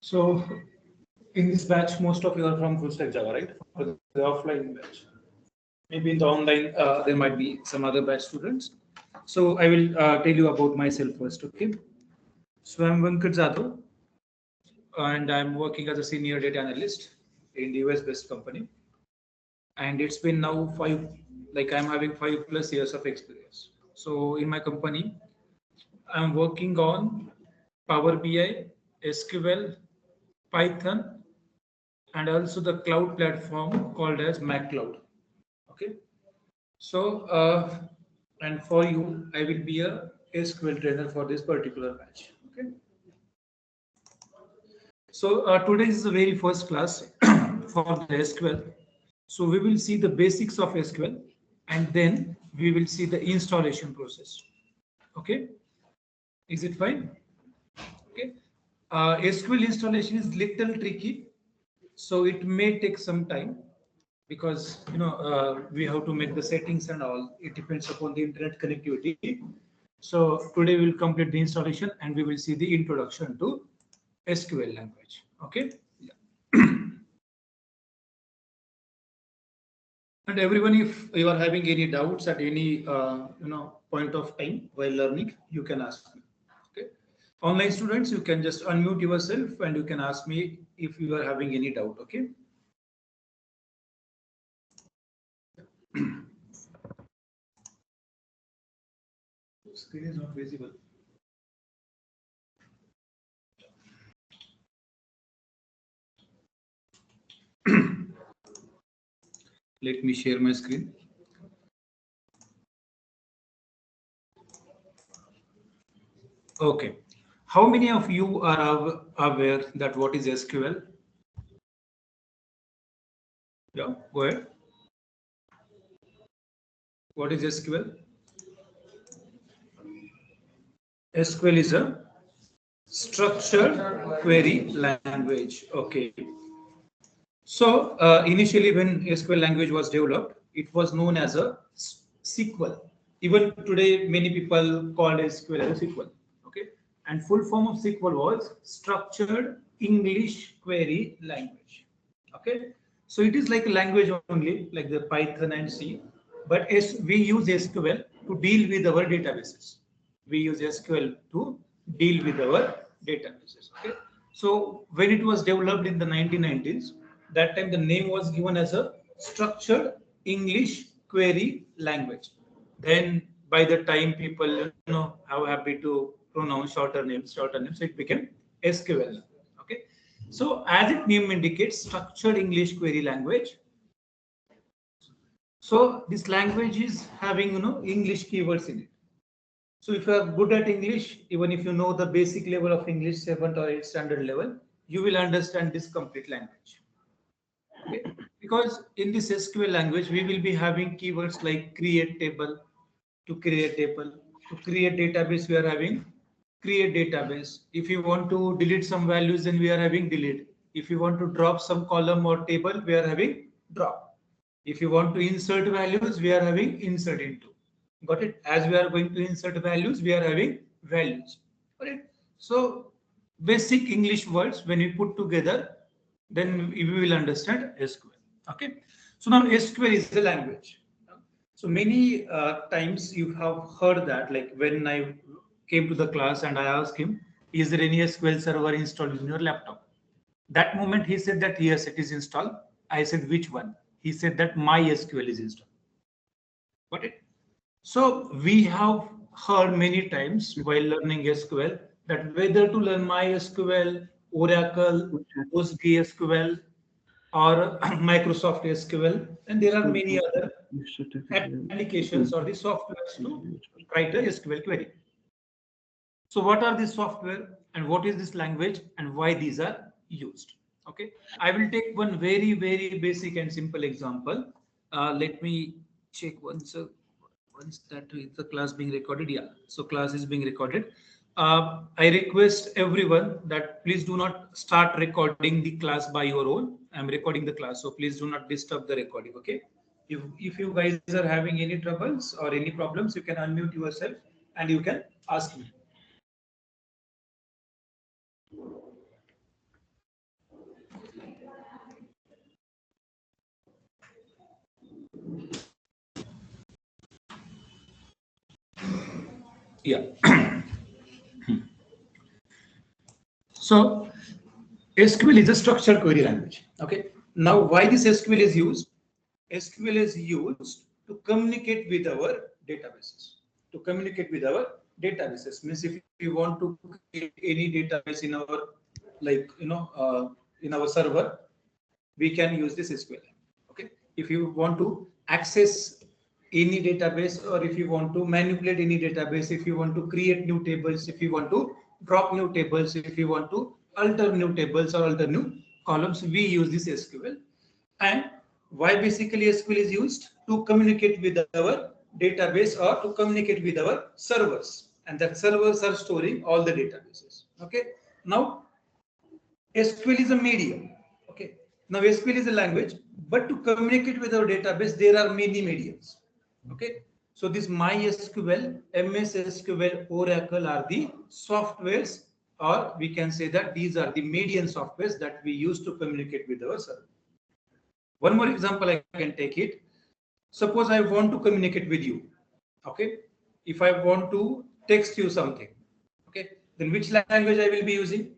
So in this batch, most of you are from full stack Java, right? For the offline batch. Maybe in the online, there might be some other batch students. So I will tell you about myself first, okay? So I'm Venkat Jadhav, and I'm working as a senior data analyst in the US-based company. And it's been now I'm having 5+ years of experience. So in my company, I'm working on Power BI, SQL, Python, and also the cloud platform called as MacCloud. Okay. So, and for you, I will be a SQL trainer for this particular batch. Okay. So today is the very first class for the SQL. So we will see the basics of SQL, and then we will see the installation process. Okay. Is it fine? Okay. SQL installation is little tricky, so it may take some time because we have to make the settings and all. It depends upon the internet connectivity. So today we will complete the installation and we will see the introduction to SQL language. Okay. Yeah. And everyone, if you are having any doubts at any point of time while learning, you can ask me. Okay. Online students, you can just unmute yourself and you can ask me if you are having any doubt. Okay. Screen is not visible. Let me share my screen. Okay. How many of you are aware that what is SQL? Yeah, go ahead. What is SQL? SQL is a structured query language. Okay. So initially when SQL language was developed, it was known as a SQL. Even today, many people call SQL as a SQL. Okay. And full form of SQL was structured English query language. Okay. So it is like a language only, like the Python and C. But as we use SQL to deal with our databases. We use SQL to deal with our databases. Okay. So when it was developed in the 1990s, that time the name was given as a structured English query language. Then by the time people are happy to pronounce shorter names, it became SQL. Okay. So as its name indicates, structured English query language. So this language is having English keywords in it. So if you are good at English, even if you know the basic level of English, 7th or 8th standard level, you will understand this complete language. Okay? Because in this SQL language, we will be having keywords like create table, to create table, to create database, we are having create database. If you want to delete some values, then we are having delete. If you want to drop some column or table, we are having drop. If you want to insert values, we are having insert into. Got it? As we are going to insert values, we are having values. Got it? So basic English words, when we put together, then we will understand SQL. Okay. So now SQL is the language. So many times you have heard that, like when I came to the class and I asked him, is there any SQL server installed in your laptop? That moment he said that yes, it is installed. I said, which one? He said that MySQL is installed. Got it? So we have heard many times while learning SQL that whether to learn MySQL, Oracle, PostgreSQL, or Microsoft SQL, and there are many other applications or the softwares to write a SQL query. So what are these software and what is this language and why these are used? Okay, I will take one very basic and simple example. Let me check once that is the class being recorded. Yeah, so class is being recorded. I request everyone that please do not start recording the class by your own. I'm recording the class, so please do not disturb the recording. Okay, if you guys are having any troubles or any problems, you can unmute yourself and you can ask me. Yeah. So SQL is a structured query language. Okay. Now, why this SQL is used? SQL is used to communicate with our databases. To communicate with our databases means if you want to create any database in our, like in our server, we can use this SQL. Okay. If you want to access any database, or if you want to manipulate any database, if you want to create new tables, if you want to drop new tables, if you want to alter new tables or alter new columns, we use this SQL. And why basically SQL is used? To communicate with our database or to communicate with our servers. And that servers are storing all the databases. Okay. Now, SQL is a medium. Okay. Now SQL is a language, but to communicate with our database, there are many mediums. Okay. So this MySQL, MS SQL, Oracle are the softwares, or we can say that these are the medium softwares that we use to communicate with our server. One more example I can take it. Suppose I want to communicate with you. Okay. If I want to text you something, okay, then which language I will be using?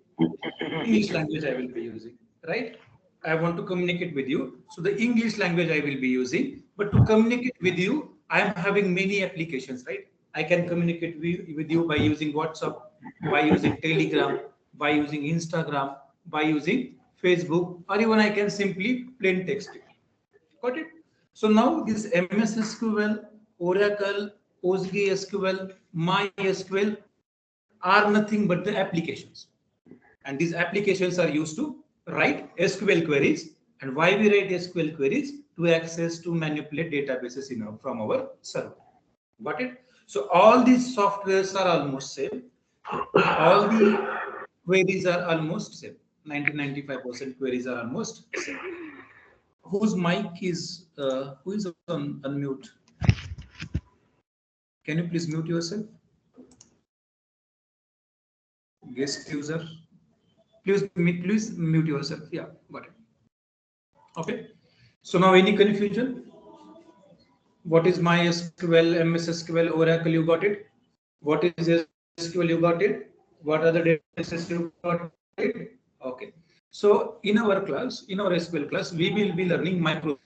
English language I will be using, right? I want to communicate with you. So the English language I will be using, but to communicate with you, I am having many applications, right? I can communicate with you by using WhatsApp, by using Telegram, by using Instagram, by using Facebook, or even I can simply plain text it. Got it? So now this MS SQL, Oracle, PostgreSQL, MySQL are nothing but the applications. And these applications are used to write SQL queries. And why we write SQL queries? To access, to manipulate databases from our server. Got it? So all these softwares are almost same. All the queries are almost same. 90-95% queries are almost same. Whose mic is who is on unmute? Can you please mute yourself? Guest user. Please mute yourself. Yeah, got it. Okay. So now any confusion? What is MySQL, MS SQL, Oracle? You got it. What is SQL? You got it. What are the databases? You got it. Okay. So in our class, in our SQL class, we will be learning Microsoft.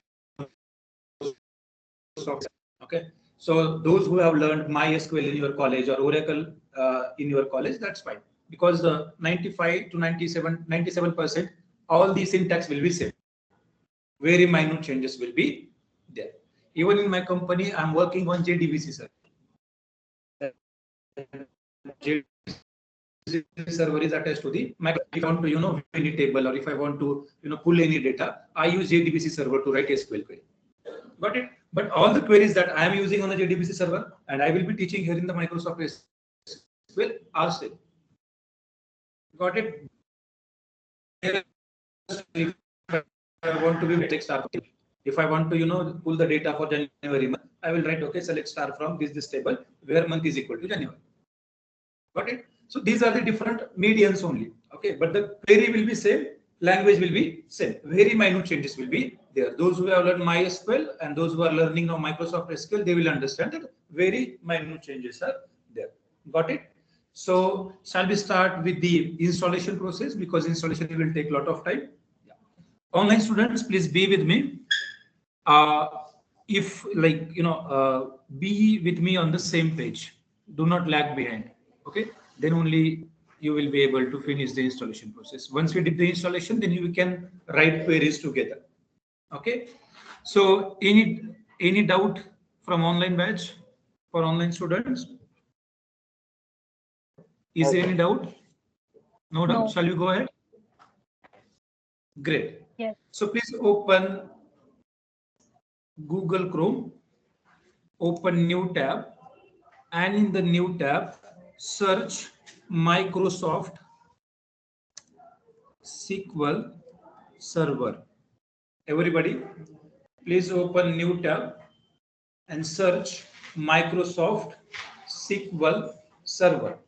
Okay. So those who have learned MySQL in your college or Oracle in your college, that's fine, because 95 to 97% all the syntax will be same. Very minute changes will be there. Even in my company, I'm working on JDBC server. JDBC server is attached to the Microsoft. If I want to, view any table, or if I want to, pull any data, I use JDBC server to write SQL query. Got it? But all the queries that I am using on the JDBC server and I will be teaching here in the Microsoft SQL are same. Got it? If I want to be select star, if I want to pull the data for January month, I will write select star from this table where month is equal to January. Got it? So these are the different medians only. Okay, but the query will be same, language will be same. Very minute changes will be there. Those who have learned MySQL and those who are learning now Microsoft SQL, they will understand that very minute changes are there. Got it? So shall we start with the installation process, because installation will take a lot of time. Yeah. Online students, please be with me. If be with me on the same page. Do not lag behind. Okay, then only you will be able to finish the installation process. Once we did the installation, then you can write queries together. Okay, so any doubt from online batch for online students? Is there any doubt? No doubt. No. Shall we go ahead? Great. Yes. So please open Google Chrome, open new tab, and in the new tab, search Microsoft SQL Server. Everybody, please open new tab and search Microsoft SQL Server.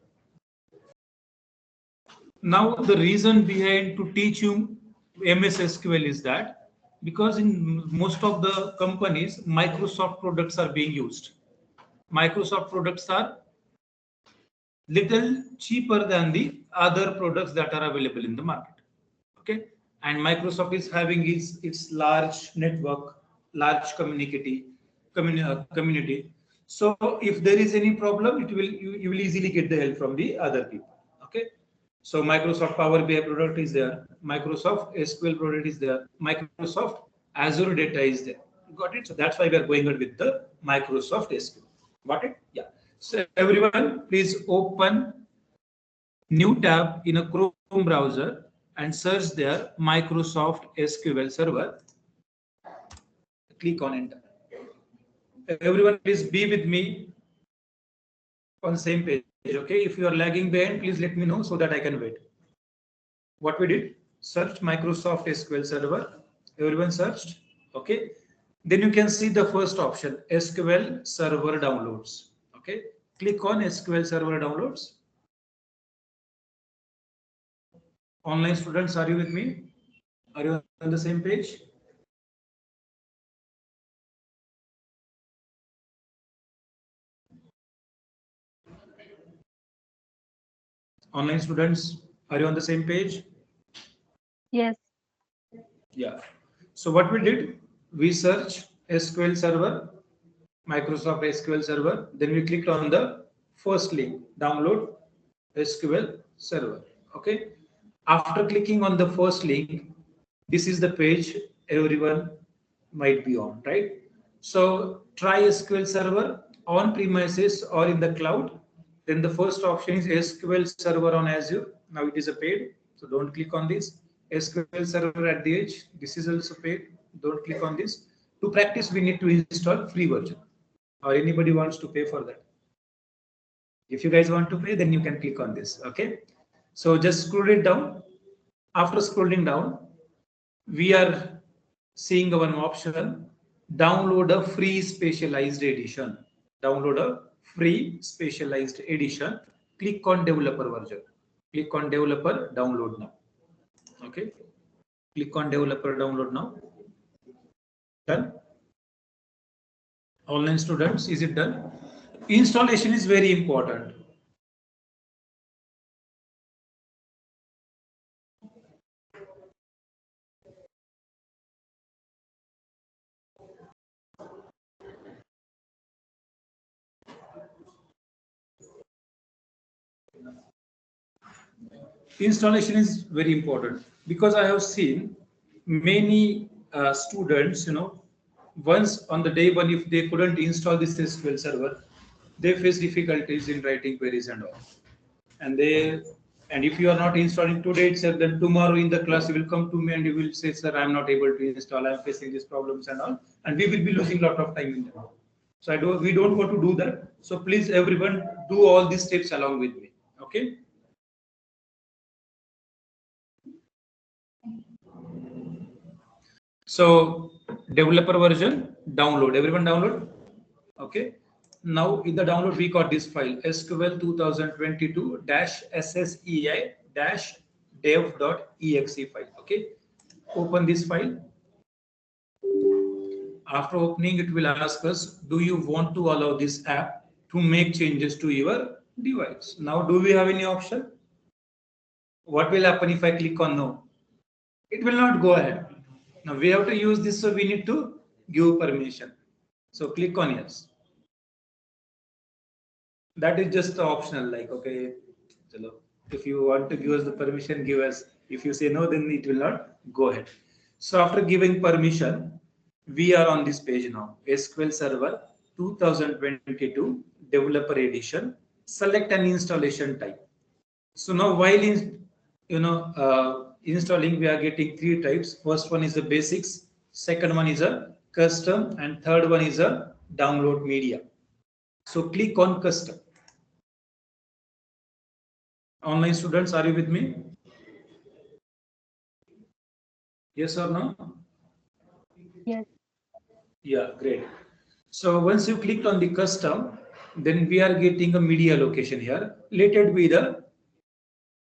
Now, the reason behind to teach you MS SQL is that because in most of the companies, Microsoft products are being used. Microsoft products are little cheaper than the other products that are available in the market. Okay, and Microsoft is having its large network, large community. So if there is any problem, you will easily get the help from the other people. Okay, so Microsoft Power BI product is there, Microsoft SQL product is there, Microsoft Azure data is there. Got it? So that's why we are going on with the Microsoft SQL. Got it? Yeah. So everyone, please open new tab in a Chrome browser and search there Microsoft SQL Server. Click on enter. Everyone, please be with me on the same page. Okay, if you are lagging behind, please let me know so that I can wait. What we did, search Microsoft SQL Server. Everyone searched. Okay, then you can see the first option, SQL Server downloads. Okay, click on SQL Server downloads. Online students, are you with me? Are you on the same page? Online students, are you on the same page? Yes. Yeah. So what we did, we searched SQL Server, Microsoft SQL Server. Then we clicked on the first link, download SQL Server. Okay. After clicking on the first link, this is the page everyone might be on, right? So try SQL Server on premises or in the cloud. Then the first option is SQL Server on Azure. Now it is a paid, so don't click on this. SQL Server at the edge, this is also paid. Don't click on this. To practice, we need to install free version. Or anybody wants to pay for that. If you guys want to pay, then you can click on this. Okay. So just scroll it down. After scrolling down, we are seeing one option, download a free specialized edition. Download a free specialized edition. Click on developer version. Click on developer download now. Okay. Click on developer download now. Done. Online students, is it done? Installation is very important. Installation is very important because I have seen many students, once on the day one, if they couldn't install this SQL server, they face difficulties in writing queries and all. And if you are not installing today itself, then tomorrow in the class you will come to me and you will say, sir, I'm not able to install, I'm facing these problems and all, and we will be losing a lot of time in that. So we don't want to do that. So please everyone do all these steps along with me. Okay. So developer version, download, everyone download. Okay. Now in the download, we got this file SQL 2022-SSEI-dev.exe file. Okay. Open this file. After opening, it will ask us, do you want to allow this app to make changes to your device? Now, do we have any option? What will happen if I click on no? It will not go ahead. Now we have to use this, so we need to give permission. So click on yes. That is just optional, like, okay, if you want to give us the permission, give us. If you say no, then it will not go ahead. So after giving permission, we are on this page now. SQL Server 2022 Developer Edition. Select an installation type. So now while installing, we are getting three types. First one is the basics, second one is a custom, and third one is a download media. So click on custom. Online students, are you with me? Yes or no? Yes. Yeah, great. So once you clicked on the custom, then we are getting a media location here. Let it be the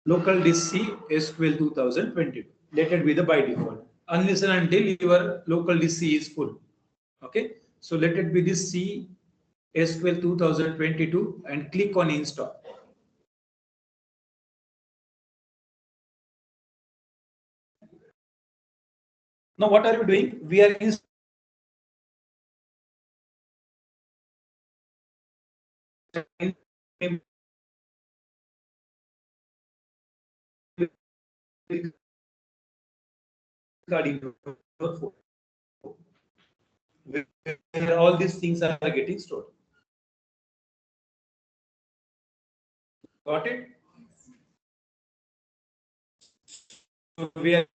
local disk C SQL 2022. Let it be the by default. Unless and until your local disk C is full. Okay. So let it be this C SQL 2022 and click on install. Now what are we doing? We are where all these things are getting stored. Got it? So we are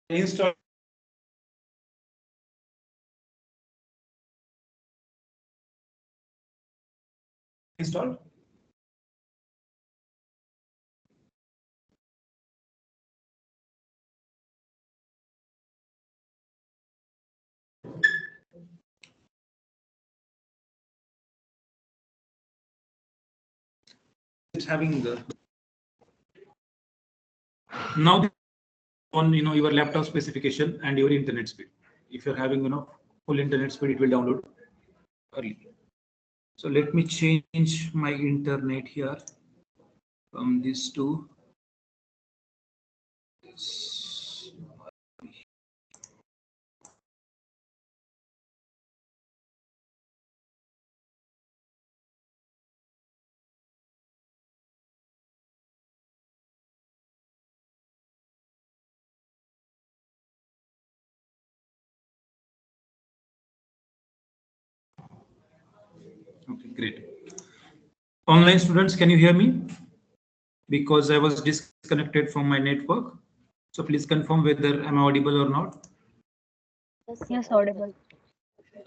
installed installed. It's having the now on your laptop specification and your internet speed. If you're having full internet speed, it will download early. So let me change my internet here from this to this. Okay, great. Online students, can you hear me? Because I was disconnected from my network. So please confirm whether I'm audible or not. Yes, audible.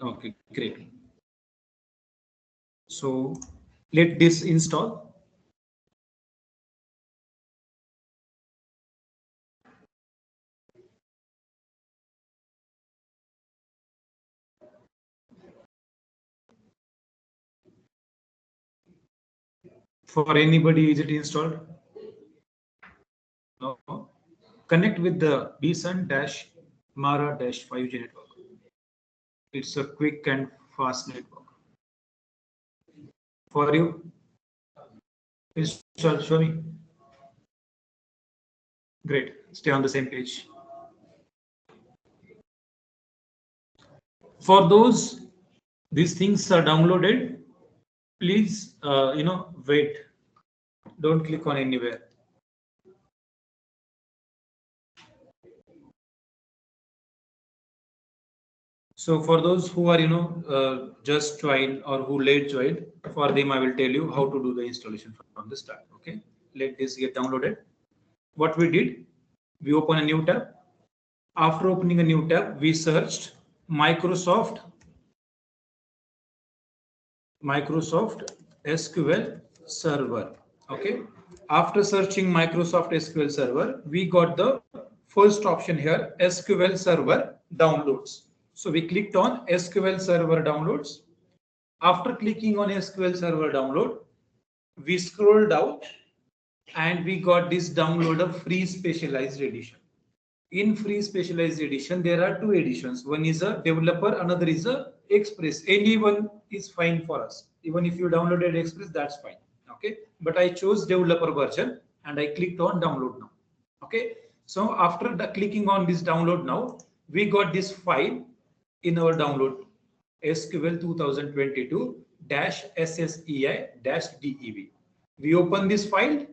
Okay, great. So let this install. For anybody, is it installed? No. Connect with the bsun-mara-5G network. It's a quick and fast network. For you, install, show me. Great. Stay on the same page. For those these things are downloaded, please wait. Don't click on anywhere. So for those who are just joined or who late joined, for them I will tell you how to do the installation from the start. Okay, let this get downloaded. What we did, we open a new tab. After opening a new tab, we searched Microsoft SQL Server. Okay. After searching Microsoft SQL Server, we got the first option here, SQL Server downloads. So we clicked on SQL Server downloads. After clicking on SQL Server download, we scrolled down and we got this download of free specialized edition. In free specialized edition, there are two editions. One is a developer, another is a express. Any one is fine for us. Even if you downloaded express, that's fine. Okay. But I chose developer version and I clicked on download now. Okay. So after the clicking on this download now, we got this file in our download SQL 2022-SSEI-DEV. We open this file,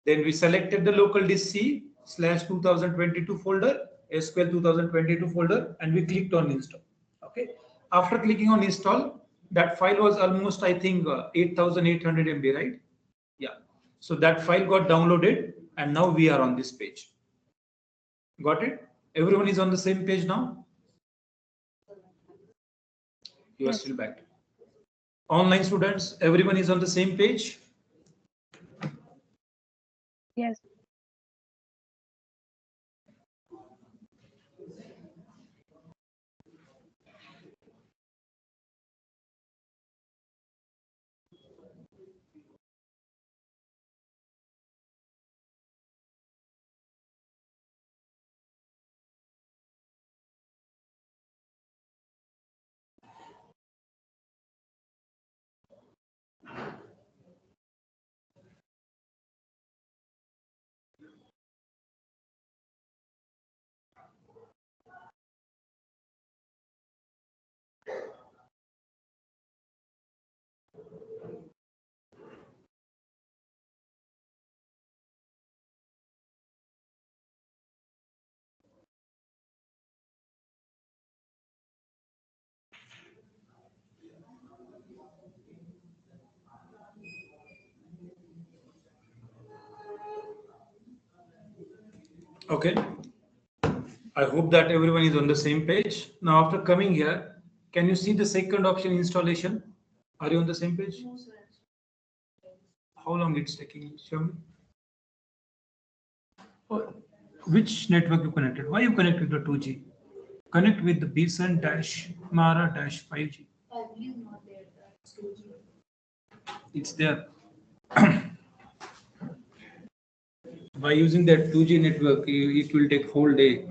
then we selected the local disk C/2022 folder, SQL 2022 folder, and we clicked on install. Okay. After clicking on install, that file was almost, I think, 8,800 MB, right? Yeah. So that file got downloaded, and now we are on this page. Got it? Everyone is on the same page now? You are still back. Online students, everyone is on the same page? Yes. Okay. I hope that everyone is on the same page. Now, after coming here, can you see the second option, installation? Are you on the same page? How long it's taking? Show me. Oh, which network you connected? Why you connected to 2G? Connect with the Bison dash Mara dash 5G. It's there. By using that 2G network, it will take whole day.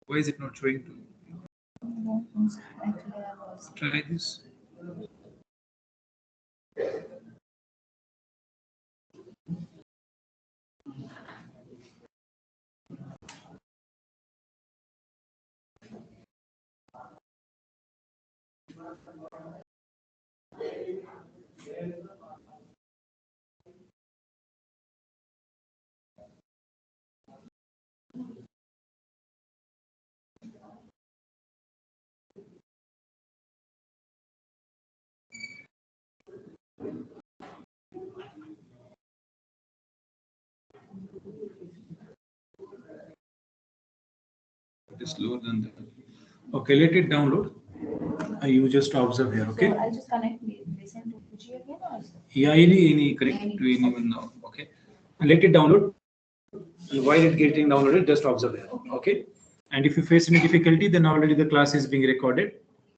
Why is it not showing to you? Try this. It is slower than that. Okay, let it download. You just observe here, okay? So I'll just connect listen to Fuji again or Yeah, any connect to anyone now, okay? And let it download. And while it getting downloaded, just observe here, okay? And if you face any difficulty, then already the class is being recorded.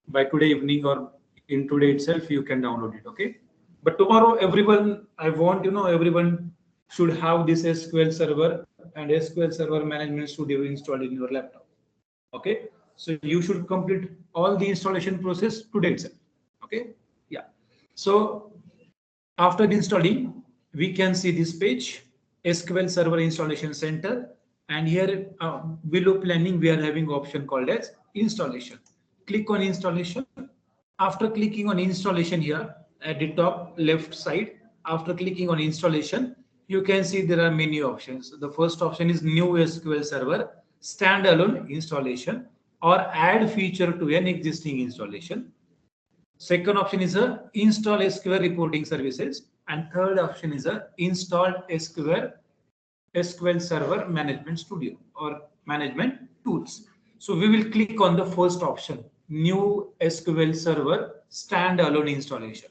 By today evening or in today itself, you can download it, okay? But tomorrow, everyone, I want everyone should have this SQL Server and SQL Server Management Studio installed in your laptop. Okay, so you should complete all the installation process today itself. Okay, yeah. So after installing, we can see this page, SQL Server Installation Center, and here below planning we are having option called as installation. Click on installation. After clicking on installation here at the top left side, after clicking on installation, you can see there are many options. The first option is new SQL Server standalone installation or add feature to an existing installation. Second option is a install SQL reporting services, and third option is a install SQL Server Management Studio or management tools. So we will click on the first option, new SQL Server standalone installation.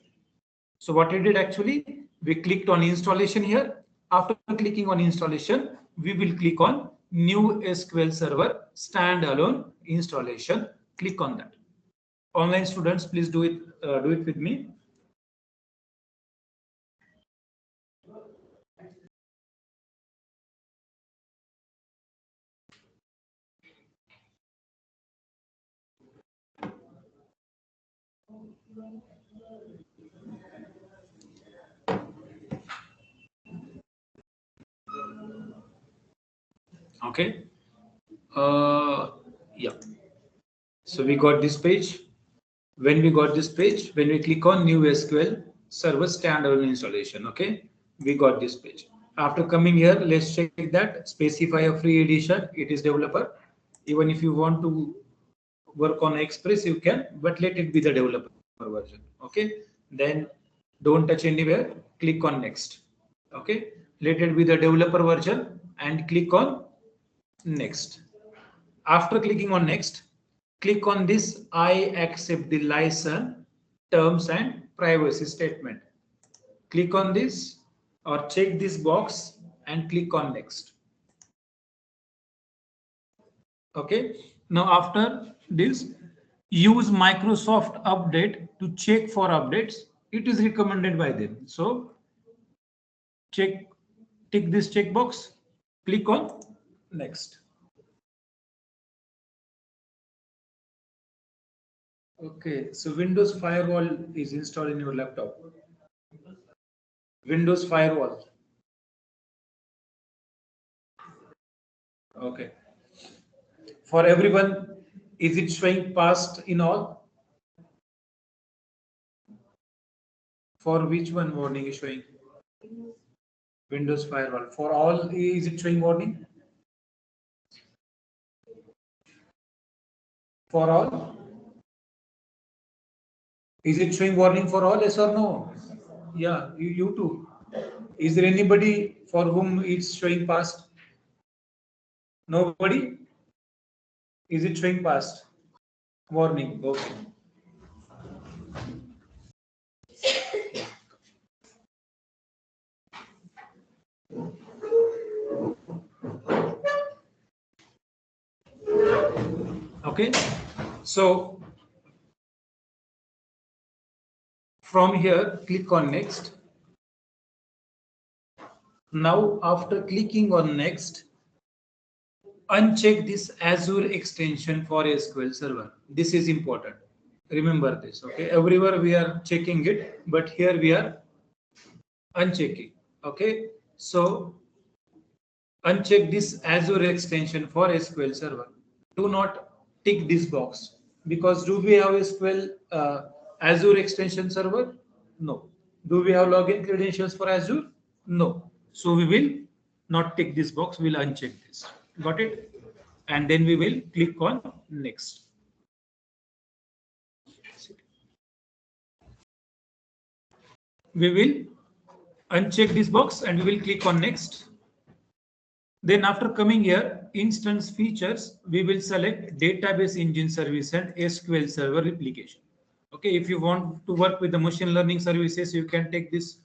So what we did actually, we clicked on installation here. After clicking on installation, we will click on new SQL Server standalone installation. Click on that. Online students, please do it with me. Okay. Yeah. So we got this page. When we got this page, when we click on new SQL Server standalone installation, okay, we got this page. After coming here, let's check that specify a free edition. It is developer. Even if you want to work on Express, you can, but let it be the developer version. Okay, then don't touch anywhere. Click on next. Okay, let it be the developer version and click on next. After clicking on next, click on this I accept the license terms and privacy statement. Click on this or check this box and click on next. Okay. Now after this, use Microsoft update to check for updates. It is recommended by them. So tick this checkbox, click on next. Okay, so Windows Firewall is installed in your laptop. Windows Firewall. Okay. For everyone, is it showing passed in all? For which one warning is showing? Windows Firewall. For all, is it showing warning? For all? Is it showing warning for all? Yes or no? Yeah, you too. Is there anybody for whom it's showing past? Nobody? Is it showing past? Warning. Okay. Okay. So from here, click on next. Now, after clicking on next, uncheck this Azure extension for SQL Server. This is important. Remember this. Okay. Everywhere we are checking it, but here we are unchecking. Okay. So uncheck this Azure extension for SQL Server. Do not tick this box because do we have SQL Azure extension server? No. Do we have login credentials for Azure? No. So we will not tick this box. We'll uncheck this. Got it? And then we will click on next. We will uncheck this box and we will click on next. Then after coming here, instance features, we will select database engine service and SQL server replication. Okay, if you want to work with the machine learning services, you can take this.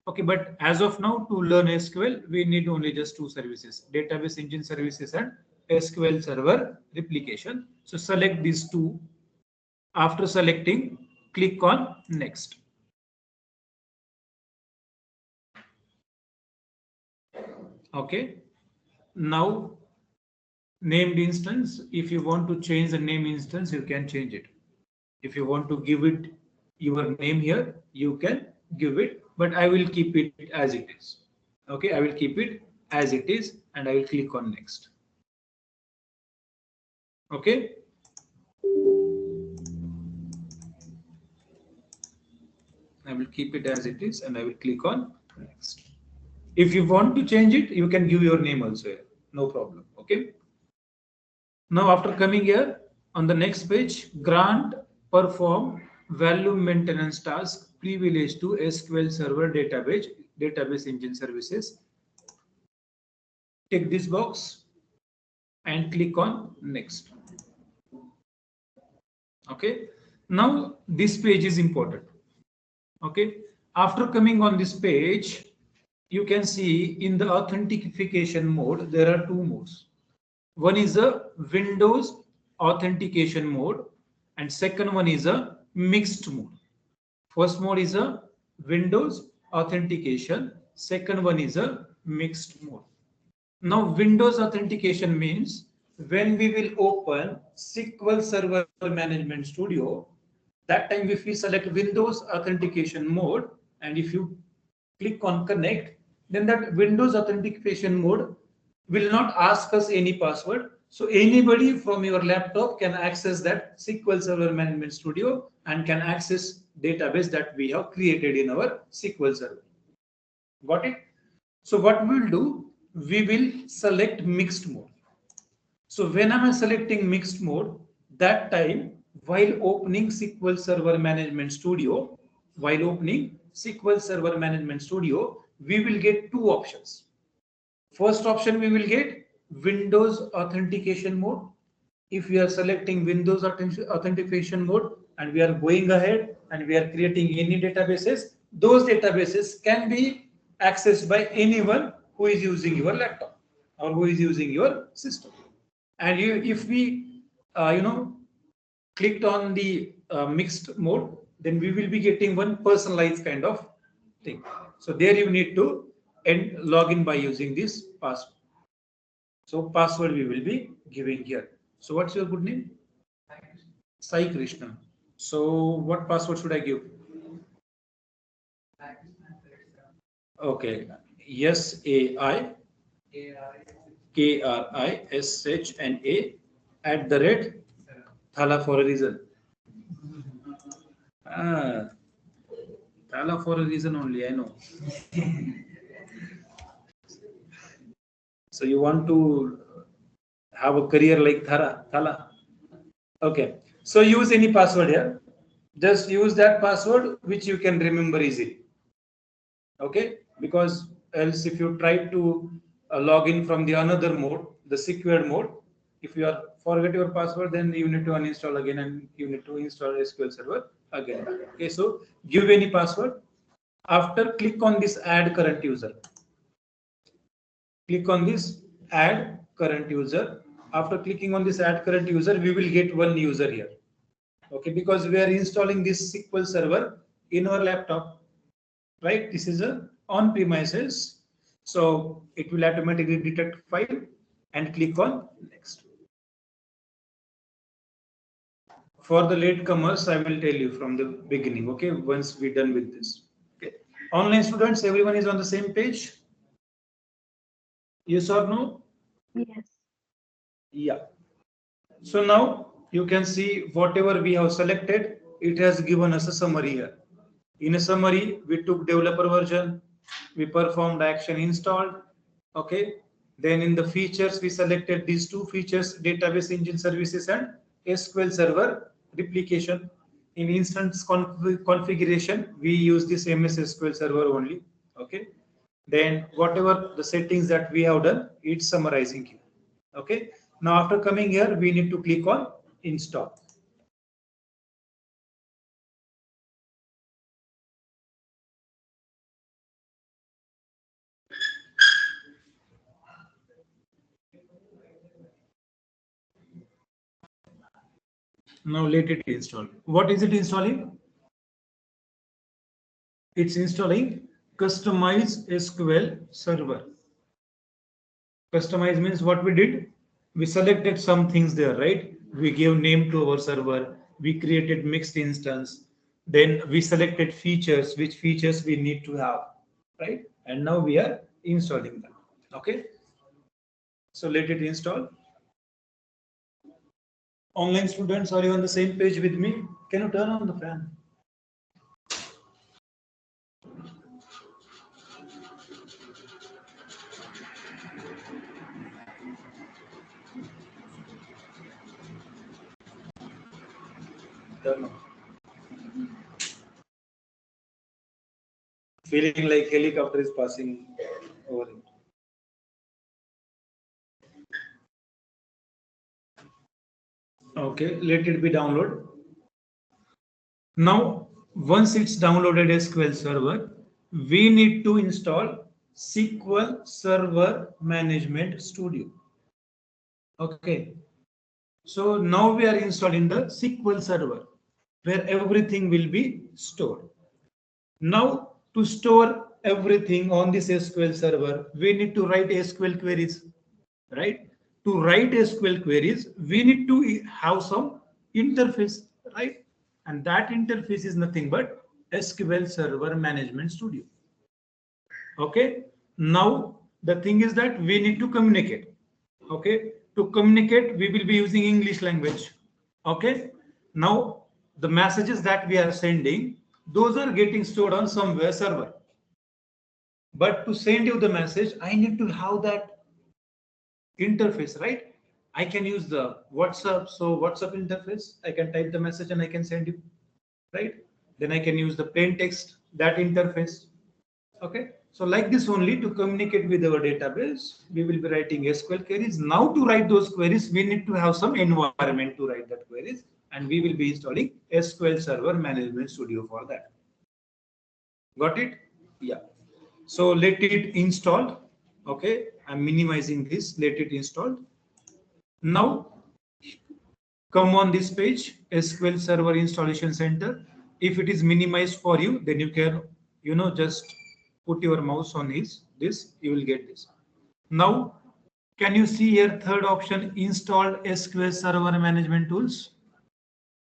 Okay, but as of now, to learn SQL, we need only just two services, database engine services and SQL server replication. So select these two. After selecting, click on next. Okay, now named instance, if you want to change the name instance, you can change it. If you want to give it your name here, you can give it, but I will keep it as it is. Okay, I will keep it as it is and I will click on next. Okay. I will keep it as it is and I will click on next. If you want to change it, you can give your name also here. No problem. Okay. Now after coming here on the next page, grant perform value maintenance task privilege to SQL Server database engine services. Tick this box and click on next. Okay. Now this page is important. Okay. After coming on this page, you can see in the authentication mode, there are two modes. One is a Windows authentication mode and second one is a mixed mode. First mode is a Windows authentication. Second one is a mixed mode. Now Windows authentication means when we will open SQL Server Management Studio, that time if we select Windows authentication mode and if you click on connect, then that Windows authentication mode will not ask us any password. So anybody from your laptop can access that SQL Server Management Studio and can access database that we have created in our SQL Server. Got it? So what we will do, we will select mixed mode. So when I am selecting mixed mode, that time while opening SQL Server Management Studio, we will get two options. First option, we will get Windows authentication mode. If we are selecting Windows authentication mode and we are going ahead and we are creating any databases, those databases can be accessed by anyone who is using your laptop or who is using your system. And if we, clicked on the mixed mode, then we will be getting one personalized kind of thing. So there you need to log in by using this password. So password we will be giving here. So what's your good name? Sai Krishna. So what password should I give? Okay. SAI KRISHNA @ Thala for a reason. Thala for a reason only, I know. So you want to have a career like Thala? Okay, so use any password here. Just use that password which you can remember easily. Okay, because else if you try to log in from the another mode, the secure mode, if you are forget your password, then you need to uninstall again and you need to install SQL Server again. Okay, so give any password. After click on this add current user. Click on this add current user. After clicking on this add current user, we will get one user here. Okay, because we are installing this SQL Server in our laptop, right? This is a on premises, so it will automatically detect file and click on next. For the latecomers, I will tell you from the beginning. Okay, once we're done with this. Okay, online students, everyone is on the same page. Yes or no? Yes. Yeah. So now you can see whatever we have selected, it has given us a summary here. In a summary, we took developer version, we performed action installed. Okay. Then in the features, we selected these two features, database engine services and SQL Server replication. In instance configuration, we use this MS SQL Server only. Okay. Then whatever the settings that we have done, it's summarizing here. Okay. Now after coming here, we need to click on install. Now let it install. What is it installing? It's installing customize SQL Server. Customize means what we did? We selected some things there, right? We gave name to our server. We created mixed instance. Then we selected features, which features we need to have, right? And now we are installing them. Okay. So let it install. Online students, are you on the same page with me? Can you turn on the fan? Turn on. Feeling like helicopter is passing over it. Okay, let it be download. Now, once it's downloaded SQL Server, we need to install SQL Server Management Studio. Okay, so now we are installing the SQL Server where everything will be stored. Now, to store everything on this SQL Server, we need to write SQL queries, right? To write SQL queries, we need to have some interface, right? And that interface is nothing but SQL Server Management Studio. Okay. Now, the thing is that we need to communicate. Okay. To communicate, we will be using English language. Okay. Now, the messages that we are sending, those are getting stored on somewhere server. But to send you the message, I need to have that interface, right? I can use the WhatsApp. So WhatsApp interface, I can type the message and I can send you, right? Then I can use the plain text, that interface. Okay. So like this only to communicate with our database, we will be writing SQL queries. Now to write those queries, we need to have some environment to write that queries. And we will be installing SQL Server Management Studio for that. Got it? Yeah. So let it install. Okay. I'm minimizing this. Let it install. Now come on this page, SQL Server Installation Center. If it is minimized for you, then you can, just put your mouse on this, you will get this. Now, can you see here third option, installed SQL Server Management Tools?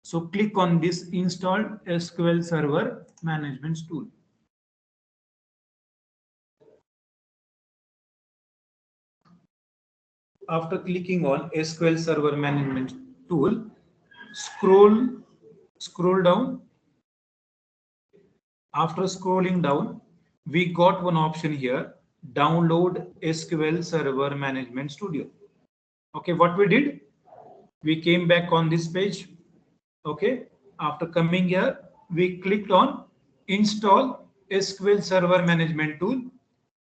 So click on this installed SQL Server Management Tool. After clicking on SQL Server Management Tool, scroll down. After scrolling down, we got one option here, download SQL Server Management Studio. Okay, what we did? We came back on this page. Okay. After coming here, we clicked on install SQL Server Management Tool.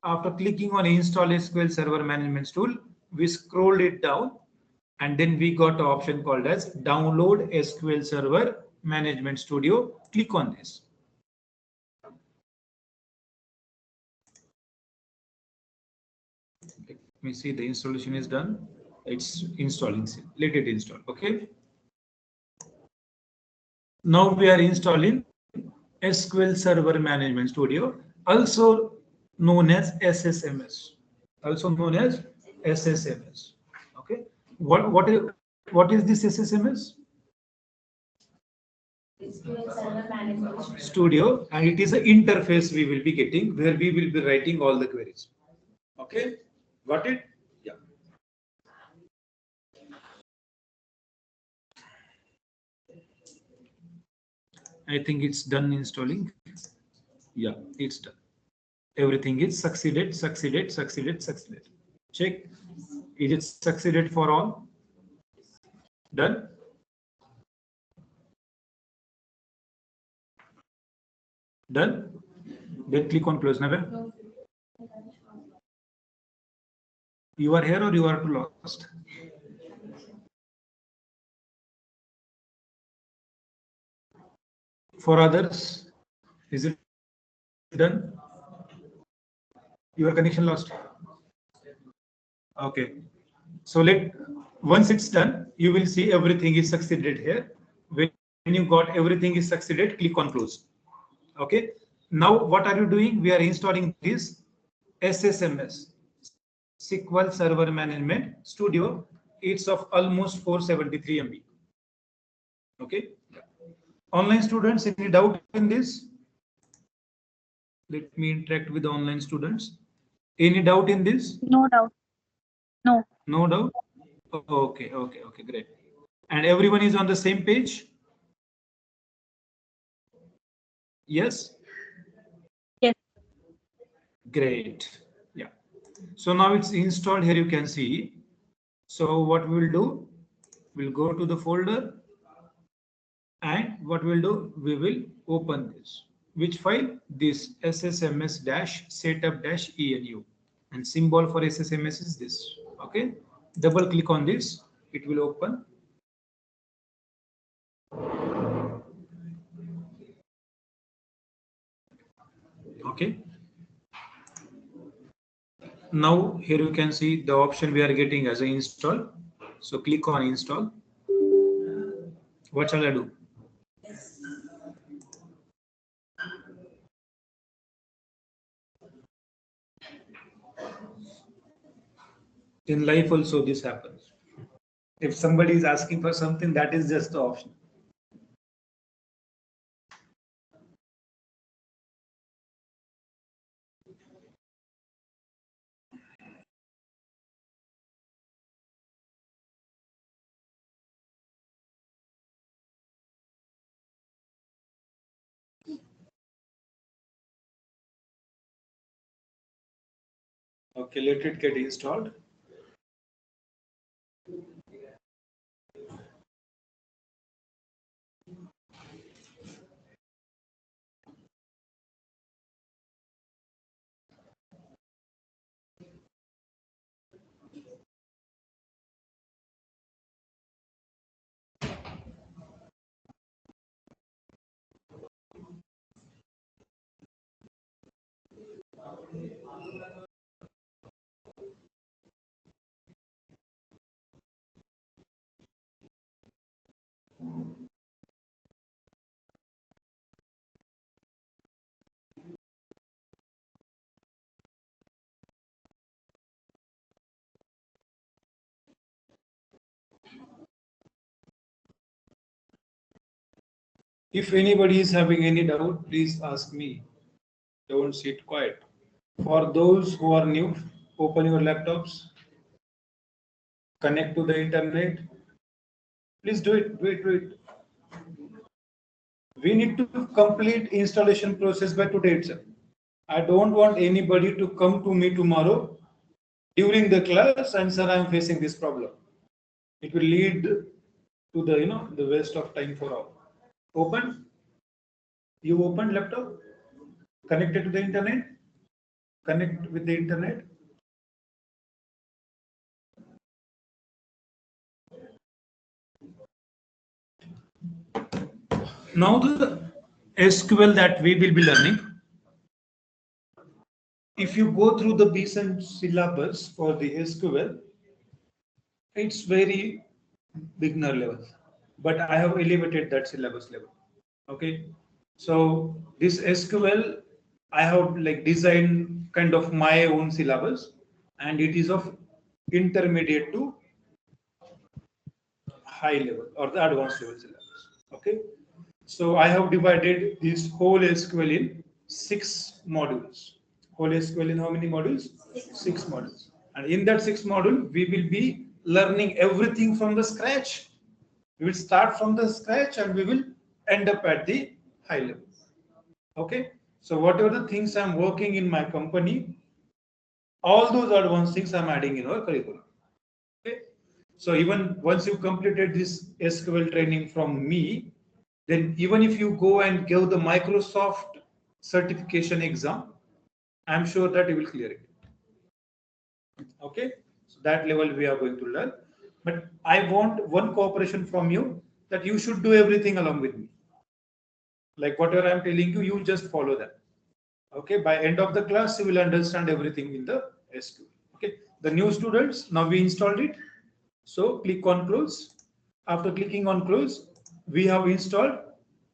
After clicking on install SQL Server Management Tool, we scrolled it down and then we got an option called as download SQL Server Management Studio. Click on this. Let me see, the installation is done. It's installing. Let it install. Okay. Now we are installing SQL Server Management Studio, also known as SSMS. Also known as SSMS. Okay. What is this SSMS? SQL Server Management Studio, and it is an interface we will be getting where we will be writing all the queries. Okay. Got it? Yeah. I think it's done installing. Yeah, it's done. Everything is succeeded. Check. Is it succeeded for all? Done. Done. Then click on close. Never. You are here or you are lost? For others, is it done? Your connection lost. Okay. So once it's done, you will see everything is succeeded here. When you got everything is succeeded, click on close. Okay. Now what are you doing? We are installing this SSMS, SQL Server Management Studio. It's of almost 473 MB. Okay. Online students, any doubt in this? Let me interact with the online students. Any doubt in this? No doubt. No. No doubt? Okay, great. And everyone is on the same page? Yes? Yes. Great. Yeah. So now it's installed here, you can see. So what we will do, we'll go to the folder and what we'll do, we will open this. Which file? This SSMS-setup-enu, and symbol for SSMS is this. Okay. Double click on this, it will open. Okay. Now here you can see the option we are getting as an install. So click on install. What shall I do? In life also this happens. If somebody is asking for something, that is just the option. Okay, let it get installed. If anybody is having any doubt, please ask me. Don't sit quiet. For those who are new, open your laptops, connect to the internet. Please do it. We need to complete installation process by today itself. I don't want anybody to come to me tomorrow during the class and sir, I am facing this problem. It will lead to the the waste of time for all. Open. You open laptop, connected to the internet, connect with the internet. Now the SQL that we will be learning. If you go through the decent syllabus for the SQL, it's very beginner level, but I have elevated that syllabus level. Okay, so this SQL I have like designed kind of my own syllabus, and it is of intermediate to high level or the advanced level syllabus. Okay, so I have divided this whole SQL in 6 modules. Whole SQL in how many modules? 6 modules. And in that 6 module, we will be learning everything from the scratch. We will start from the scratch and we will end up at the high level. Okay. So whatever the things I'm working in my company, all those advanced things I'm adding in our curriculum. Okay. So even once you completed this SQL training from me, then even if you go and give the Microsoft certification exam, I'm sure that you will clear it. Okay, so that level we are going to learn. But I want one cooperation from you, that you should do everything along with me. Like whatever I'm telling you, you just follow that. Okay, by end of the class, you will understand everything in the SQL. Okay, the new students, now we installed it. So click on close. After clicking on close, we have installed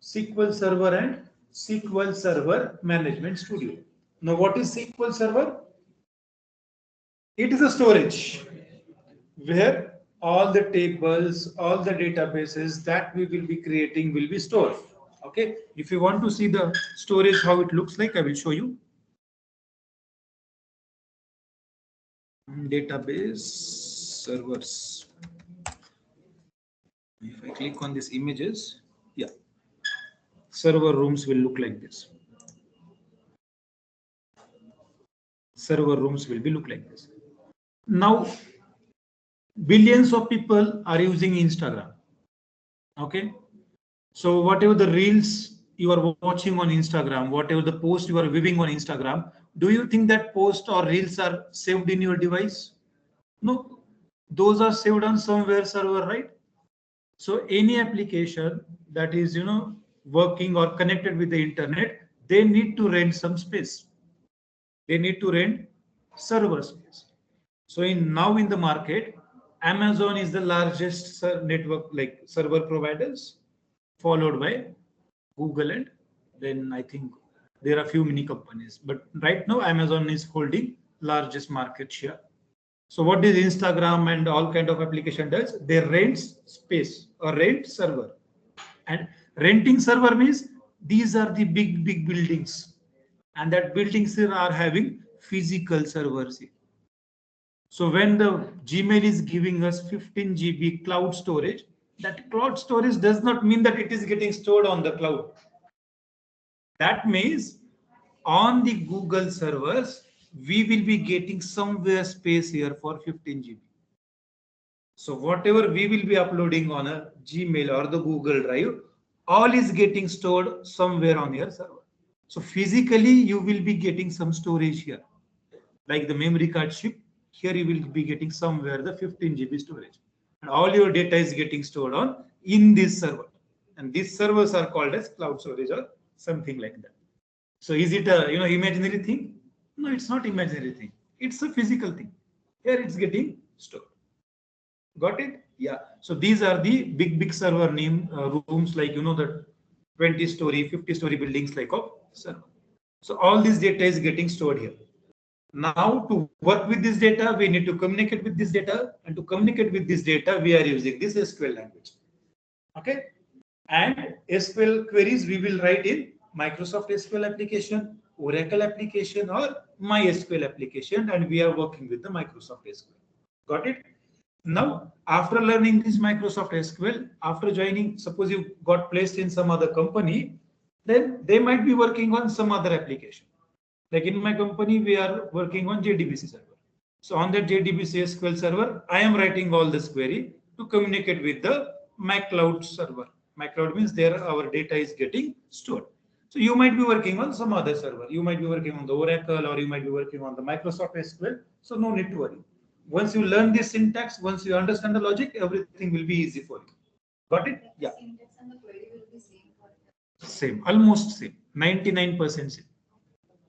SQL Server and SQL Server Management Studio. Now what is SQL Server? It is a storage where all the tables, all the databases that we will be creating will be stored. Okay, if you want to see the storage, how it looks like, I will show you. Database servers. If I click on these images, yeah, server rooms will look like this. Server rooms will be look like this. Now, billions of people are using Instagram. Okay, so whatever the reels you are watching on Instagram, whatever the post you are viewing on Instagram, do you think that post or reels are saved in your device? No, those are saved on somewhere server, right? So any application that is working or connected with the internet, they need to rent some space. They need to rent server space. So now in the market, Amazon is the largest network like server providers, followed by Google, and then I think there are a few many companies. But right now, Amazon is holding largest market share. So what is Instagram and all kind of application does? They rent space or rent server. And renting server means these are the big buildings, and that buildings are having physical servers. So when the Gmail is giving us 15 GB cloud storage, that cloud storage does not mean that it is getting stored on the cloud. That means on the Google servers, we will be getting somewhere space here for 15 GB. So whatever we will be uploading on a Gmail or the Google Drive, all is getting stored somewhere on your server. So physically, you will be getting some storage here, like the memory card chip. Here you will be getting somewhere the 15 GB storage, and all your data is getting stored on in this server. And these servers are called as cloud storage or something like that. So is it a imaginary thing? No, it's not imaginary thing. It's a physical thing. Here it's getting stored. Got it? Yeah. So these are the big server name rooms, like the 20-story, 50-story buildings like of server. So all this data is getting stored here. Now to work with this data, we need to communicate with this data, and to communicate with this data, we are using this SQL language. Okay. And SQL queries we will write in Microsoft SQL application, Oracle application, or MySQL application, and we are working with the Microsoft SQL. Got it? Now, after learning this Microsoft SQL, after joining, suppose you got placed in some other company, then they might be working on some other application. Like in my company, we are working on JDBC server. So on that JDBC SQL server, I am writing all this query to communicate with the MyCloud server. MyCloud means there our data is getting stored. So you might be working on some other server. You might be working on the Oracle, or you might be working on the Microsoft SQL. So no need to worry. Once you learn this syntax, once you understand the logic, everything will be easy for you. Got it? Yeah. Syntax and the query will be same for them. Same, almost same, 99% same.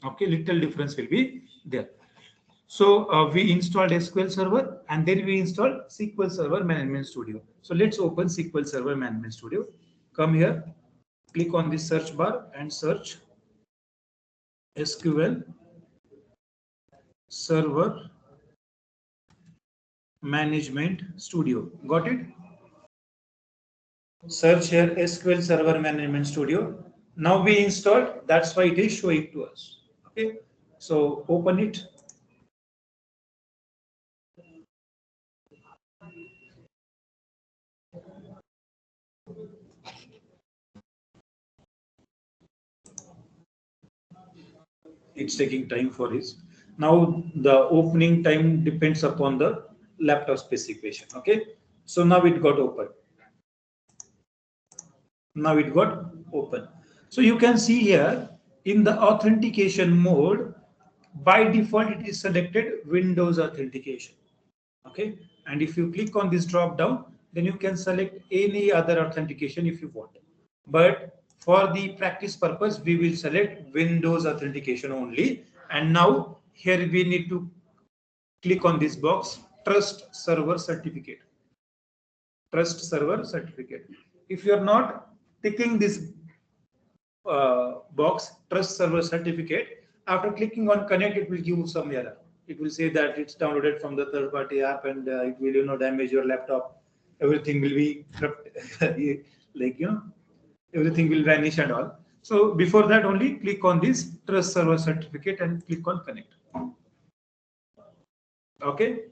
Okay, little difference will be there. So we installed SQL Server, and then we installed SQL Server Management Studio. So let's open SQL Server Management Studio. Come here, click on the search bar and search SQL Server Management Studio. Got it? Search here SQL Server Management Studio. Now we installed, that's why it is showing to us. Okay, so open it. It's taking time for this. Now the opening time depends upon the laptop specification. Okay, so now it got open. Now it got open. So you can see here in the authentication mode, by default it is selected Windows authentication. Okay, and if you click on this drop down, then you can select any other authentication if you want. But for the practice purpose, we will select Windows authentication only. And now here we need to click on this box, Trust Server Certificate. Trust Server Certificate. If you are not ticking this box, Trust Server Certificate, after clicking on Connect, it will give you some error. It will say that it's downloaded from the third-party app, and it will, damage your laptop. Everything will be like, everything will vanish and all. So before that, only click on this Trust Server Certificate and click on Connect. Okay.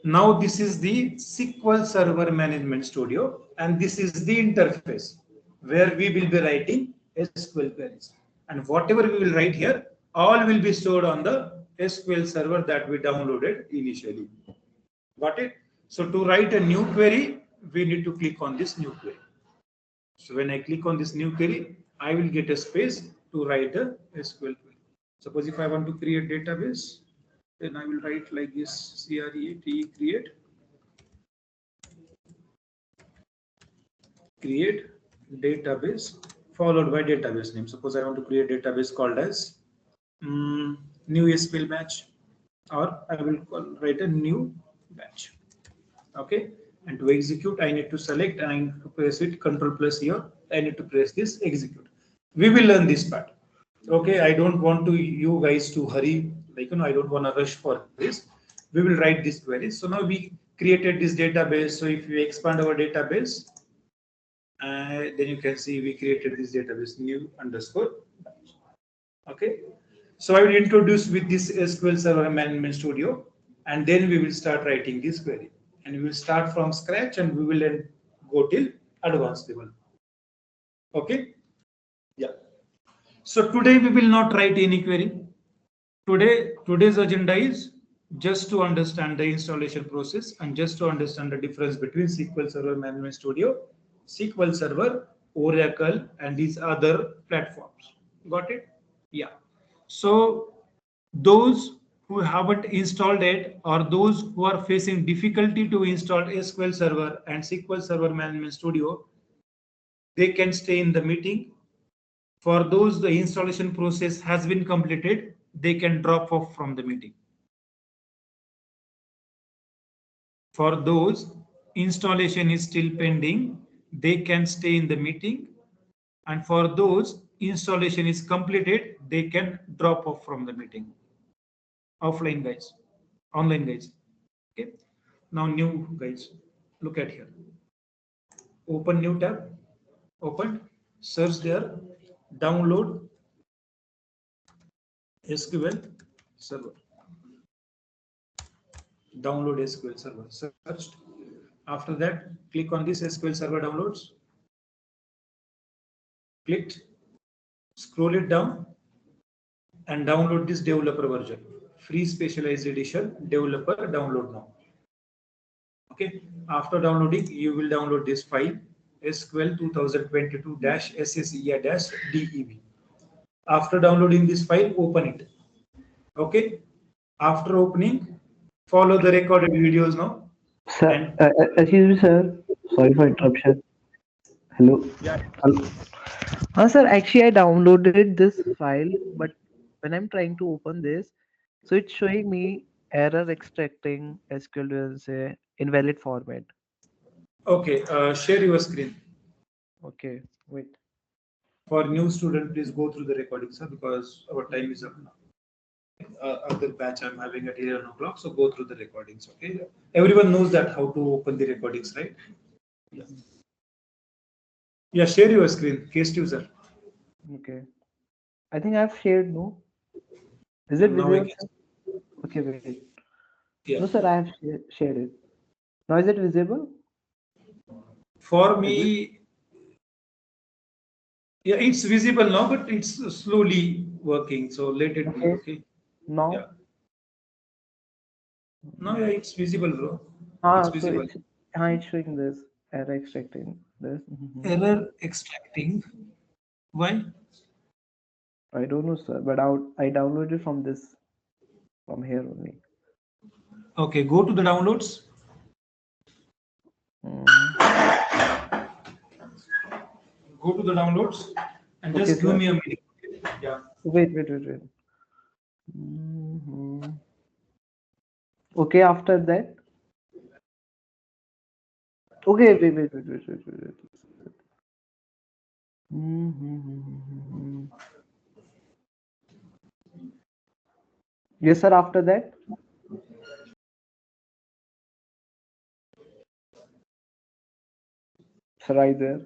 Now this is the SQL Server Management Studio, and this is the interface where we will be writing SQL queries. And whatever we will write here, all will be stored on the SQL Server that we downloaded initially. Got it? So to write a new query, we need to click on this new query. So when I click on this new query, I will get a space to write a SQL query. Suppose if I want to create database, then I will write like this: create database followed by database name. Suppose I want to create database called as new SQL batch, or I will write a new batch. Okay, and to execute, I need to select and I need to press it Control plus here. I need to press this execute. We will learn this part. Okay, I don't want to you guys to hurry. Like, I don't want to rush for this. We will write this query. So now we created this database. So if we expand our database, then you can see we created this database new underscore. Okay, so I will introduce with this SQL Server Management Studio, and then we will start writing this query, and we will start from scratch, and we will then go till advanced level. Okay, yeah. So today we will not write any query. Today's agenda is just to understand the installation process and just to understand the difference between SQL Server Management Studio, SQL Server, Oracle, and these other platforms. Got it? Yeah. So those who haven't installed it, or those who are facing difficulty to install SQL Server and SQL Server Management Studio, they can stay in the meeting. For those the installation process has been completed, they can drop off from the meeting. For those installation is still pending, they can stay in the meeting. And for those installation is completed, they can drop off from the meeting. Offline guys, online guys. Okay. Now new guys, look at here. Open new tab, open, search there, download SQL Server. Download SQL Server. Searched. After that, click on this SQL Server downloads. Clicked. Scroll it down and download this developer version. Free specialized edition developer download now. Okay. After downloading, you will download this file SQL 2022-SSEA-DEV. After downloading this file, open it. Okay. After opening, follow the recorded videos now. Sir, And excuse me, sir. Sorry for interruption. Hello. yeah, Hello. Sir, actually, I downloaded this file, but when I'm trying to open this, so it's showing me error extracting SQL as a invalid format. okay. Share your screen. Okay, wait. For new student, please go through the recording, sir, because our time is up now. Other batch I'm having at 11 o'clock, so go through the recordings. Okay. Everyone knows that how to open the recordings, right? Yeah. Yeah. Share your screen, case user. Okay. I think I've shared, no? Is it And now I visible, can. sir? Okay, wait. Yeah. No, sir, I have shared it. Now is it visible? For Is it? me, yeah, it's visible now, but it's slowly working. So let it be. Okay. Okay. Now? Yeah. No, yeah, it's visible, bro. It's So visible. it's showing this error extracting this. Error extracting. Why? I don't know, sir, but I downloaded from here only. Okay, go to the downloads. Go to the downloads and Okay, just give sir. me a minute. Yeah. Wait. Okay, after that. Okay, wait. Yes, sir, after that. Sir, right there.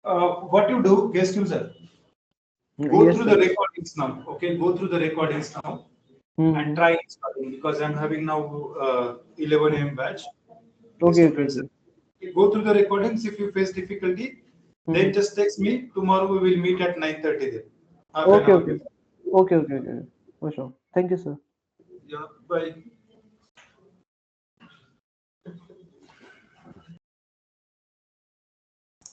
What you do, guest user, go Yes, through sir. the recordings now. Okay, go through the recordings now and try installing because I'm having now 11 a.m. batch. The Okay. students. Go through the recordings. If you face difficulty, then just text me. Tomorrow we will meet at 9:30. Then half an Okay. hour before. Okay. For sure. Thank you, sir. Yeah. Bye.